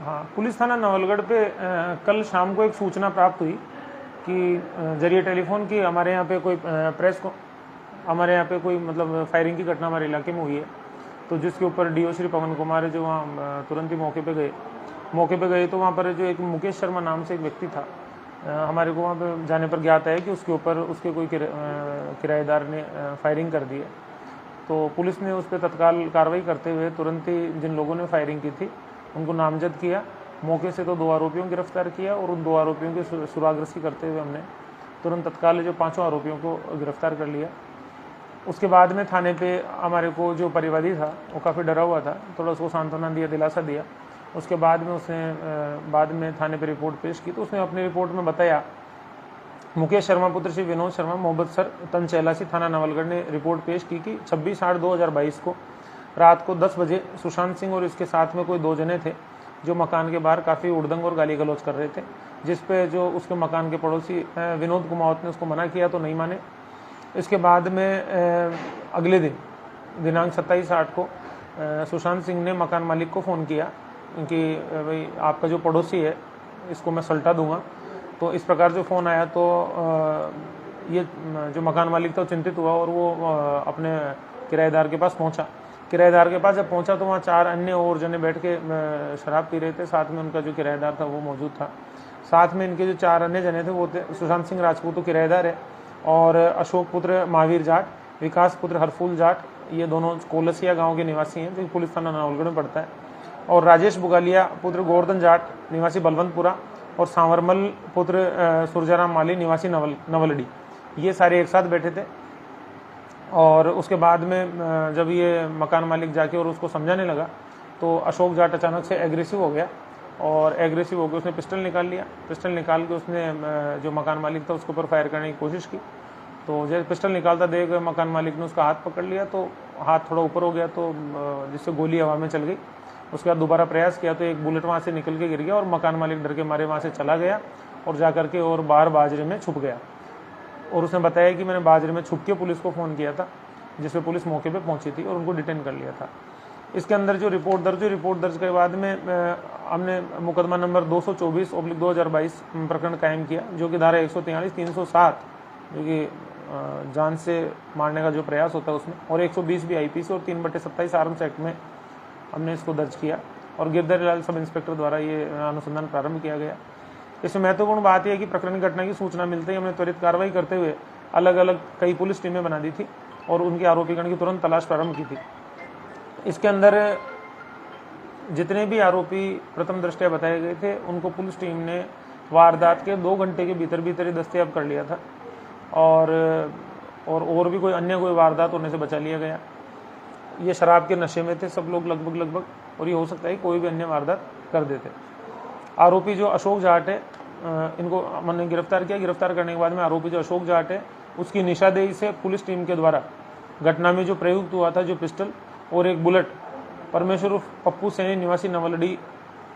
हाँ, पुलिस थाना नवलगढ़ पे कल शाम को एक सूचना प्राप्त हुई कि जरिए टेलीफोन की हमारे यहाँ पे कोई प्रेस को हमारे यहाँ पे कोई मतलब फायरिंग की घटना हमारे इलाके में हुई है। तो जिसके ऊपर डीओ श्री पवन कुमार है जो वहाँ तुरंत ही मौके पे गए तो वहाँ पर जो एक मुकेश शर्मा नाम से एक व्यक्ति था, हमारे को वहाँ पे जाने पर ज्ञात है कि उसके ऊपर उसके कोई किराएदार ने फायरिंग कर दी है। तो पुलिस ने उस पर तत्काल कार्रवाई करते हुए तुरंत ही जिन लोगों ने फायरिंग की थी उनको नामजद किया। मौके से तो 2 आरोपियों को गिरफ्तार किया और उन 2 आरोपियों की सुरागरसी करते हुए हमने तुरंत तत्काल जो 5 आरोपियों को गिरफ्तार कर लिया। उसके बाद में थाने पे हमारे को जो परिवादी था वो काफ़ी डरा हुआ था, थोड़ा उसको सांत्वना दिया, दिलासा दिया। उसके बाद में उसने बाद में थाने पे रिपोर्ट पेश की तो उसने अपनी रिपोर्ट में बताया, मुकेश शर्मा पुत्र श्री विनोद शर्मा मोहब्बत सर तंचैलासी थाना नवलगढ़ ने रिपोर्ट पेश की कि 26/8/2022 को रात को 10 बजे सुशांत सिंह और इसके साथ में कोई 2 जने थे जो मकान के बाहर काफ़ी उड़दंग और गाली गलौज कर रहे थे, जिस पे जो उसके मकान के पड़ोसी विनोद कुमावत ने उसको मना किया तो नहीं माने। इसके बाद में अगले दिन दिनांक 27/8 को सुशांत सिंह ने मकान मालिक को फ़ोन किया कि भाई आपका जो पड़ोसी है इसको मैं सल्टा दूंगा। तो इस प्रकार जो फ़ोन आया तो ये जो मकान मालिक था चिंतित हुआ और वो अपने किराएदार के पास पहुंचा। किराएदार के पास जब पहुंचा तो वहाँ 4 अन्य और जने बैठ के शराब पी रहे थे, साथ में उनका जो किराएदार था वो मौजूद था। साथ में इनके जो 4 अन्य जने थे वो थे सुशांत सिंह राजपूत तो किराएदार है और अशोक पुत्र महावीर जाट, विकास पुत्र हरफूल जाट, ये दोनों कोलसिया गाँव के निवासी हैं जो पुलिस थाना नवलगढ़ में पड़ता है, और राजेश बुगालिया पुत्र गोवर्धन जाट निवासी बलवंतपुरा और सांवरमल पुत्र सुरजाराम माली निवासी नवलडी, ये सारे एक साथ बैठे थे। और उसके बाद में जब ये मकान मालिक जाके और उसको समझाने लगा तो अशोक जाट अचानक से एग्रेसिव हो गया और एग्रेसिव होकर उसने पिस्टल निकाल लिया। पिस्टल निकाल के उसने जो मकान मालिक था उसके ऊपर फायर करने की कोशिश की। तो जब पिस्टल निकालता देख मकान मालिक ने उसका हाथ पकड़ लिया तो हाथ थोड़ा ऊपर हो गया तो जिससे गोली हवा में चल गई। उसके बाद दोबारा प्रयास किया तो एक बुलेट वहाँ से निकल के गिर गया और मकान मालिक डर के मारे वहाँ से चला गया और जा करके और बाहर बाजरे में छुप गया। और उसने बताया कि मैंने बाजरे में छुप के पुलिस को फ़ोन किया था, जिसपे पुलिस मौके पे पहुंची थी और उनको डिटेन कर लिया था। इसके अंदर जो रिपोर्ट दर्ज के बाद में हमने मुकदमा नंबर 224/2022 प्रकरण कायम किया, जो कि धारा 143, 307 जो कि जान से मारने का जो प्रयास होता है उसमें, और 120 भी IPC और 3/27 आर्म्स एक्ट में हमने इसको दर्ज किया और गिरधरी लाल सब इंस्पेक्टर द्वारा ये अनुसंधान प्रारंभ किया गया। इसमें महत्वपूर्ण बात यह है कि प्रकरण की घटना की सूचना मिलते ही हमने त्वरित कार्रवाई करते हुए अलग अलग कई पुलिस टीमें बना दी थी और उनके आरोपीगण की तुरंत तलाश प्रारंभ की थी। इसके अंदर जितने भी आरोपी प्रथम दृष्टया बताए गए थे उनको पुलिस टीम ने वारदात के 2 घंटे के भीतर ही दस्तयाब कर लिया था और भी कोई वारदात होने से बचा लिया गया। ये शराब के नशे में थे सब लोग लगभग, और ये हो सकता है कोई भी अन्य वारदात कर देते। आरोपी जो अशोक जाट है इनको हमने गिरफ्तार किया। गिरफ्तार करने के बाद में आरोपी जो अशोक जाट है उसकी निशानदेही से पुलिस टीम के द्वारा घटना में जो प्रयुक्त हुआ था जो पिस्टल और एक बुलेट परमेश्वर उर्फ पप्पू सैनी निवासी नवलडी,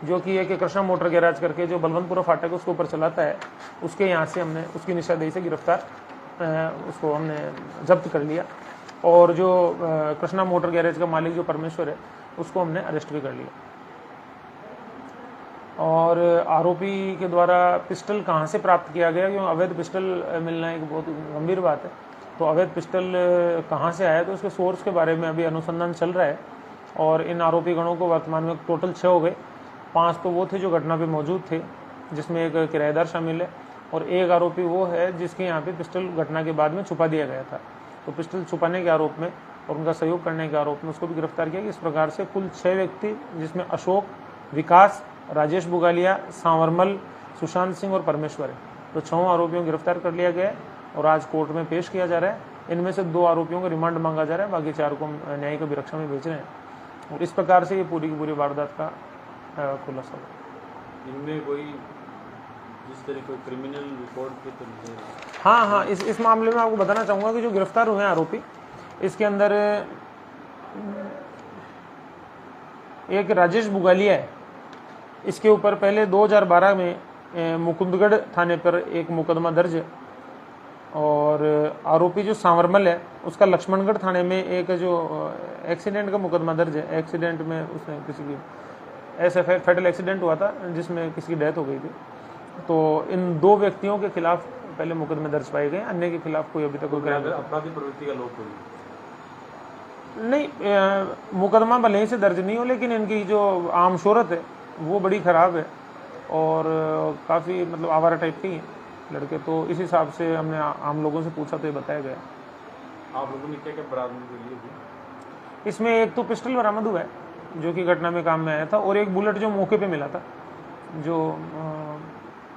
जो कि एक कृष्णा मोटर गैराज करके जो बलवंतपुरा फाटक उसके ऊपर चलाता है, उसके यहाँ से हमने उसकी निशानदेही से गिरफ्तार उसको हमने जब्त कर लिया। और जो कृष्णा मोटर गैरेज का मालिक जो परमेश्वर है उसको हमने अरेस्ट भी कर लिया। और आरोपी के द्वारा पिस्टल कहाँ से प्राप्त किया गया, क्योंकि अवैध पिस्टल मिलना एक बहुत गंभीर बात है। तो अवैध पिस्टल कहाँ से आया तो उसके सोर्स के बारे में अभी अनुसंधान चल रहा है। और इन आरोपी गणों को वर्तमान में टोटल 6 हो गए। 5 तो वो थे जो घटना पे मौजूद थे, जिसमें एक किराएदार शामिल है, और एक आरोपी वो है जिसके यहाँ पे पिस्टल घटना के बाद में छुपा दिया गया था। तो पिस्टल छुपाने के आरोप में और उनका सहयोग करने के आरोप में उसको भी गिरफ्तार किया। इस प्रकार से कुल 6 व्यक्ति, जिसमें अशोक, विकास, राजेश बुगालिया, सांवरमल, सुशांत सिंह और परमेश्वर है, तो 6 आरोपियों को गिरफ्तार कर लिया गया है और आज कोर्ट में पेश किया जा रहा है। इनमें से 2 आरोपियों का रिमांड मांगा जा रहा है, बाकी 4 को न्यायिक अभिरक्षा में भेज रहे हैं। और इस प्रकार से ये पूरी की पूरी वारदात का खुलासा हुआ। इनमें कोई जिस तरह कोई क्रिमिनल रिकॉर्ड पे तो हाँ, इस मामले में आपको बताना चाहूँगा कि जो गिरफ्तार हुए हैं आरोपी, इसके अंदर एक राजेश बुगालिया है, इसके ऊपर पहले 2012 में मुकुंदगढ़ थाने पर एक मुकदमा दर्ज है। और आरोपी जो सांवरमल है उसका लक्ष्मणगढ़ थाने में एक जो एक्सीडेंट का मुकदमा दर्ज है। एक्सीडेंट में उसने किसी की ऐसे फैटल एक्सीडेंट हुआ था जिसमें किसी की डेथ हो गई थी। तो इन 2 व्यक्तियों के खिलाफ पहले मुकदमे दर्ज पाए गए, अन्य के खिलाफ कोई अभी तक कोई अगर अपराधी प्रवृत्ति का लोग कोई नहीं, मुकदमा भले ही से दर्ज नहीं हो, लेकिन इनकी जो आम शोहरत है वो बड़ी ख़राब है और काफ़ी मतलब आवारा टाइप के ही हैं लड़के। तो इस हिसाब से हमने आम लोगों से पूछा तो ये बताया गया। आप लोगों ने क्या क्या बरामद के लिए थी? इसमें एक तो पिस्टल बरामद हुआ है जो कि घटना में काम में आया था, और एक बुलेट जो मौके पे मिला था, जो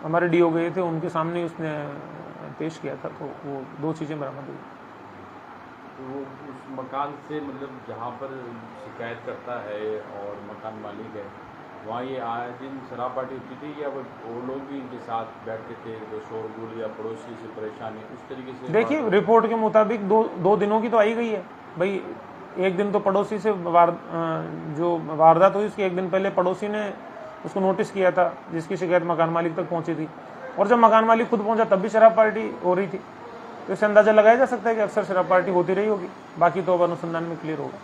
हमारे डीओ गए थे उनके सामने उसने पेश किया था। तो वो 2 चीज़ें बरामद हुई। तो वो उस मकान से मतलब जहाँ पर शिकायत करता है और मकान मालिक है, वहाँ ये आए दिन शराब पार्टी होती थी या वो लोग भी इनके साथ बैठते थे, तो शोरगुल या पड़ोसी से परेशानी उस तरीके से? देखिए, रिपोर्ट के मुताबिक 2 दिनों की तो आई गई है भाई। एक दिन तो पड़ोसी से जो वारदात हुई उसके 1 दिन पहले पड़ोसी ने उसको नोटिस किया था, जिसकी शिकायत मकान मालिक तक पहुंची थी, और जब मकान मालिक खुद पहुंचा तब भी शराब पार्टी हो रही थी। तो इससे अंदाजा लगाया जा सकता है कि अक्सर शराब पार्टी होती रही होगी। बाकी तो अब अनुसंधान में क्लियर होगा।